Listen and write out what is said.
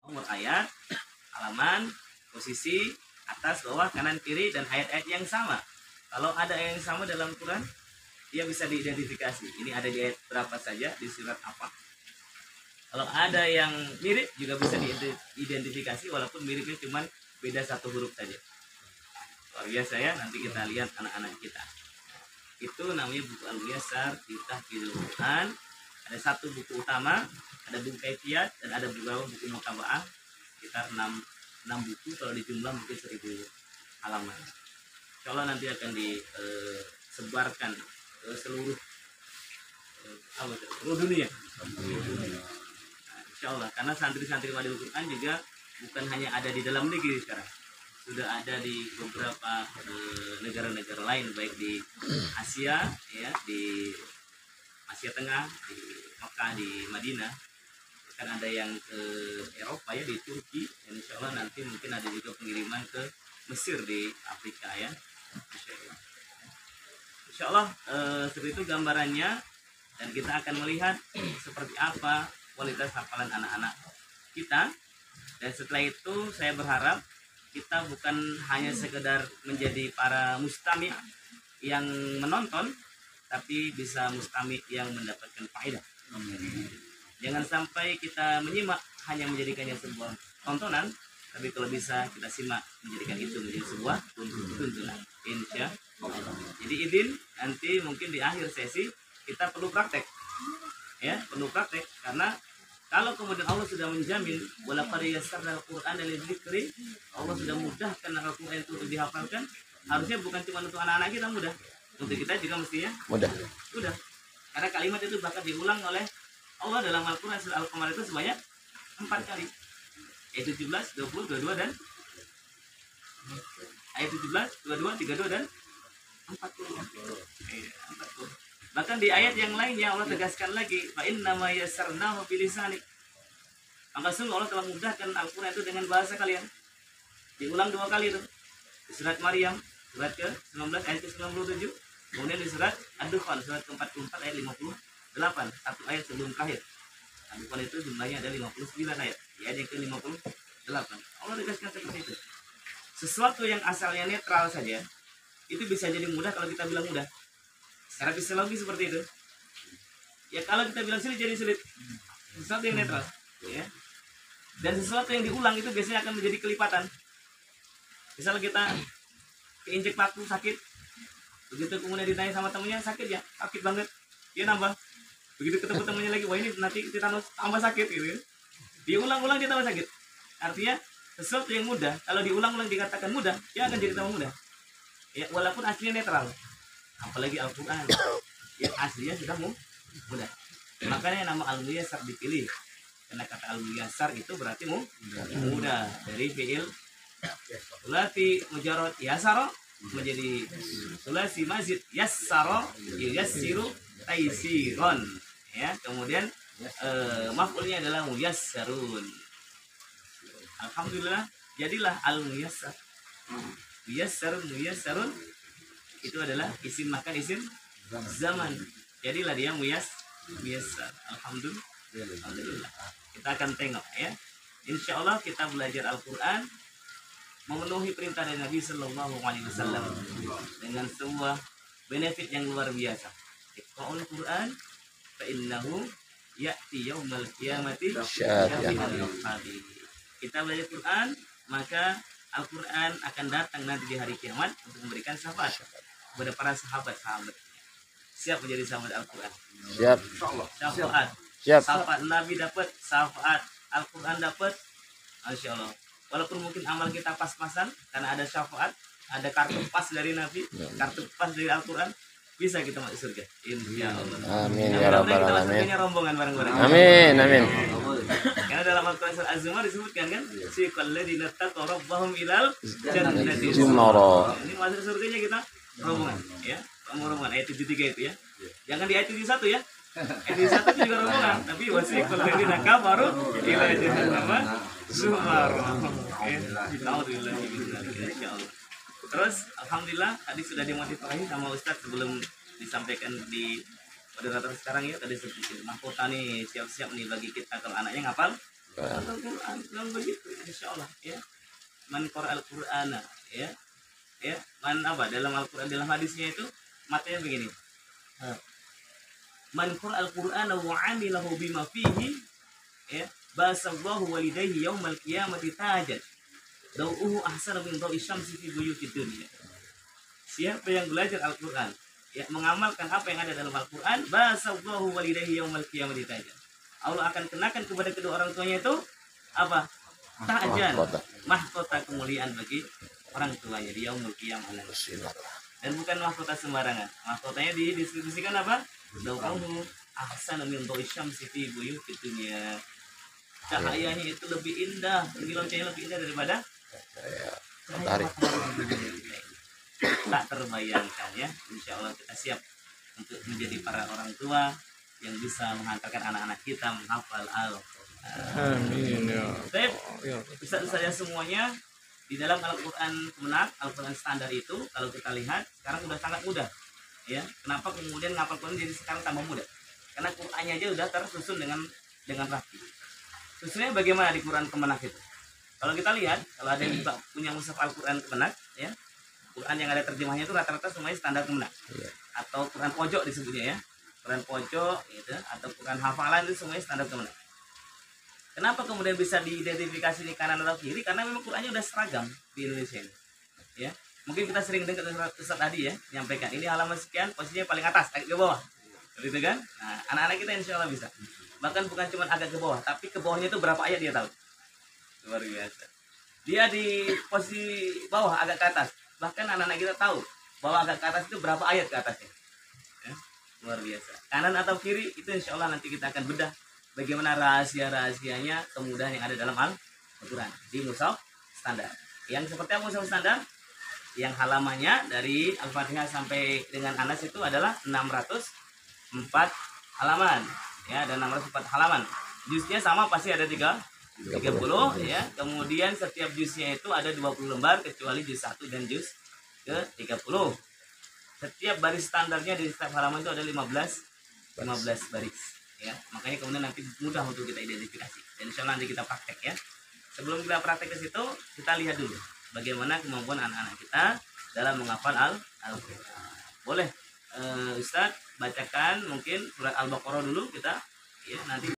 nomor ayat, halaman, posisi, atas, bawah, kanan, kiri, dan ayat-ayat yang sama. Kalau ada ayat yang sama dalam Quran, dia bisa diidentifikasi. Ini ada di ayat berapa saja, di surat apa. Kalau ada yang mirip juga bisa diidentifikasi, walaupun miripnya cuma beda satu huruf saja. Luar biasa ya, nanti kita lihat anak-anak kita. Itu namanya buku Al-Muyassar fi Tahfidz Quran. Ada satu buku utama, ada buku Kaifiyat, dan ada beberapa buku Mutabaah. Sekitar 6 buku, kalau dijumlah mungkin 1000 halaman. Insya Allah nanti akan disebarkan ke seluruh dunia. Insya Allah, karena santri-santri Madinul Quran juga bukan hanya ada di dalam negeri sekarang, sudah ada di beberapa negara-negara lain, baik di Asia, ya, di Asia Tengah, di Mekah, di Madinah, kan ada yang ke Eropa ya, di Turki, dan insya Allah nanti mungkin ada juga pengiriman ke Mesir di Afrika ya. Insya Allah seperti itu gambarannya, dan kita akan melihat seperti apa kualitas hafalan anak-anak kita. Dan setelah itu saya berharap kita bukan hanya sekedar menjadi para mustami yang menonton, tapi bisa mustami yang mendapatkan faedah. Jangan sampai kita menyimak hanya menjadikannya sebuah tontonan, tapi kalau bisa kita simak menjadikan itu menjadi sebuah tuntunan. Insya Allah. Jadi izin nanti mungkin di akhir sesi kita perlu praktek, ya, perlu praktek, karena kalau kemudian Allah sudah menjamin walaqad yassarnal Qur'ana lidzikri, Allah sudah mudahkan Al-Qur'an itu untuk dihafalkan, harusnya bukan cuma untuk anak-anak kita mudah, untuk kita juga mestinya mudah. Karena kalimat itu bahkan diulang oleh Allah dalam Al-Qur'an surah Al-Qamar itu sebanyak 4 kali. Ayat 17, 20, 22 dan ayat 17, 22, 32 dan 40. 40. Bahkan di ayat yang lainnya Allah tegaskan lagi, fa innama yassarnahu bilisanik. Maka sungguh Allah telah mudahkan Al-Qur'an itu dengan bahasa kalian. Diulang 2 kali itu. Di surat Maryam, surat ke-19 ayat ke-97. Kemudian di surat Ad-Dukhan, surat ke-44 ayat 58. Satu ayat sebelum terakhir. Ad-Dukhan itu jumlahnya ada 59 ayat. Di ayat yang ke-58. Allah tegaskan seperti itu. Sesuatu yang asalnya netral saja, itu bisa jadi mudah kalau kita bilang mudah. Secara fisiologi seperti itu. Ya kalau kita bilang sulit jadi sulit. Sesuatu yang netral, ya. Dan sesuatu yang diulang itu biasanya akan menjadi kelipatan. Misalnya kita keinjek paku sakit, begitu kemudian ditanya sama temennya sakit ya, sakit banget, dia nambah. Begitu ketemu temennya lagi, wah ini nanti tetanus tambah sakit gitu. Diulang-ulang dia tambah sakit. Artinya sesuatu yang mudah, kalau diulang-ulang dikatakan mudah, dia akan jadi tambah mudah. Ya walaupun aslinya netral. Apalagi Al-Quran yang aslinya sudah mudah. Makanya nama Al-Muyassar dipilih, karena kata Al-Muyassar itu berarti mudah. Dari fi'il sulasi mujarrad yasara menjadi sulasi mazid yassara yassiru taisiron, ya. Kemudian maf'ulnya adalah muyassarun. Alhamdulillah jadilah Al-Muyassar. Muyassarun itu adalah isim makan, isim zaman. Jadilah dia muyassar. Alhamdulillah. Kita akan tengok ya. Insya Allah kita belajar Al-Quran memenuhi perintah dari Nabi Sallallahu Alaihi Wasallam dengan sebuah benefit yang luar biasa. Iqra'ul Quran fa innahu ya'ti yaumal qiyamati syafi'an. Kita belajar Quran, maka Al-Quran akan datang nanti di hari kiamat untuk memberikan syafaat kepada para sahabat-sahabat. Siap menjadi sahabat Al-Quran? Siap. Syafaat. Siap. Syafaat Nabi dapat, syafaat Al-Quran dapat. Masya Allah. Walaupun mungkin amal kita pas-pasan, karena ada syafaat, ada kartu pas dari Nabi, kartu pas dari Al-Quran, bisa kita masuk surga. Insya Allah. Amin ya rabbal alamin. Rombongan bareng-bareng. Amin. Karena dalam Al-Quran surah Az-Zumar disebutkan kan, siqal ladzina taqaw rabbahum ilal jannati zumara. Ini masuk surganya kita rombongan, ya. Rombongan ayat 73 itu ya. Jangan di ayat 71 ya. Ayat 71 itu juga rombongan, tapi wasiqal ladzina kafaru ila jahannam zumara. Alhamdulillah. Insyaallah. Terus alhamdulillah tadi sudah dimotivasi sama Ustadz sebelum disampaikan di moderator sekarang ya, tadi sedikit mahkota nih siap-siap nih bagi kita kalau anaknya ngapal Al-Quran bilang begitu, insya Allah ya. Man qara al-Qur'ana ya, man apa dalam Al-Quran, dalam hadisnya itu matanya begini. Man qara al-Qur'ana wa 'amilahu bima fihi ya, basallahu walidayhi yaumal qiyamati tajan dau'uhu ahsana min dawi syamsi fi buyutid dunya. Siapa yang belajar Al-Quran ya, mengamalkan apa yang ada dalam Al-Quran, basallahu walidayhi yaumal qiyamati tajan, Allah akan kenakan kepada kedua orang tuanya itu apa? Tajan, mahkota kemuliaan bagi orang tuanya di yaumul qiyamah. Dan bukan mahkota sembarangan. Mahkotanya didistribusikan apa? Dau'uhu ahsana min dawi syamsi fi buyutid dunya. Cahayanya itu lebih indah, kilauannya lebih indah daripada cahaya matahari. Tak terbayangkan ya. Insya Allah kita siap untuk menjadi para orang tua yang bisa menghantarkan anak-anak kita menghafal Al-Quran. Amin ya. Ustaz saya semuanya di dalam Al-Quran Kemenak, Al-Quran standar itu kalau kita lihat sekarang udah sangat mudah ya. Kenapa kemudian ngapal Quran jadi sekarang tambah mudah? Karena Qurannya aja udah tersusun dengan rapi. Susunnya bagaimana di Quran Kemenak itu? Kalau kita lihat, kalau ada yang punya mushaf Al-Quran Kemenak ya, Quran yang ada terjemahnya itu rata-rata semuanya standar Kemenak atau Quran pojok disebutnya ya, Quran pojok gitu, atau Quran hafalan itu semuanya standar Kemenak. Kenapa kemudian bisa diidentifikasi di kanan atau kiri? Karena memang Qurannya udah seragam di Indonesia ini. Ya, mungkin kita sering dengar Ustaz tadi ya menyampaikan ini halaman sekian, posisinya paling atas, agak ke bawah, gitu kan? Nah, anak-anak kita insya Allah bisa. Bahkan bukan cuma agak ke bawah, tapi ke bawahnya itu berapa ayat dia tahu. Luar biasa. Dia di posisi bawah agak ke atas. Bahkan anak-anak kita tahu bahwa agak ke atas itu berapa ayat ke atasnya. Ya, luar biasa. Kanan atau kiri itu insya Allah nanti kita akan bedah bagaimana rahasia-rahasianya kemudahan yang ada dalam Al-Quran di mushaf standar. Yang seperti apa mushaf standar? Yang halamannya dari Al-Fatihah sampai dengan Anas itu adalah 604 halaman. Ya, ada 604 halaman. Jusnya sama pasti ada 30 ya. Kemudian setiap jusnya itu ada 20 lembar kecuali jus 1 dan jus ke 30. Setiap baris standarnya di setiap halaman itu ada 15 baris ya. Makanya kemudian nanti mudah untuk kita identifikasi. Dan insya Allah nanti kita praktek ya. Sebelum kita praktek ke situ, kita lihat dulu bagaimana kemampuan anak-anak kita dalam menghafal Al-Quran. Boleh Ustadz bacakan mungkin surat Al-Baqarah dulu kita ya, nanti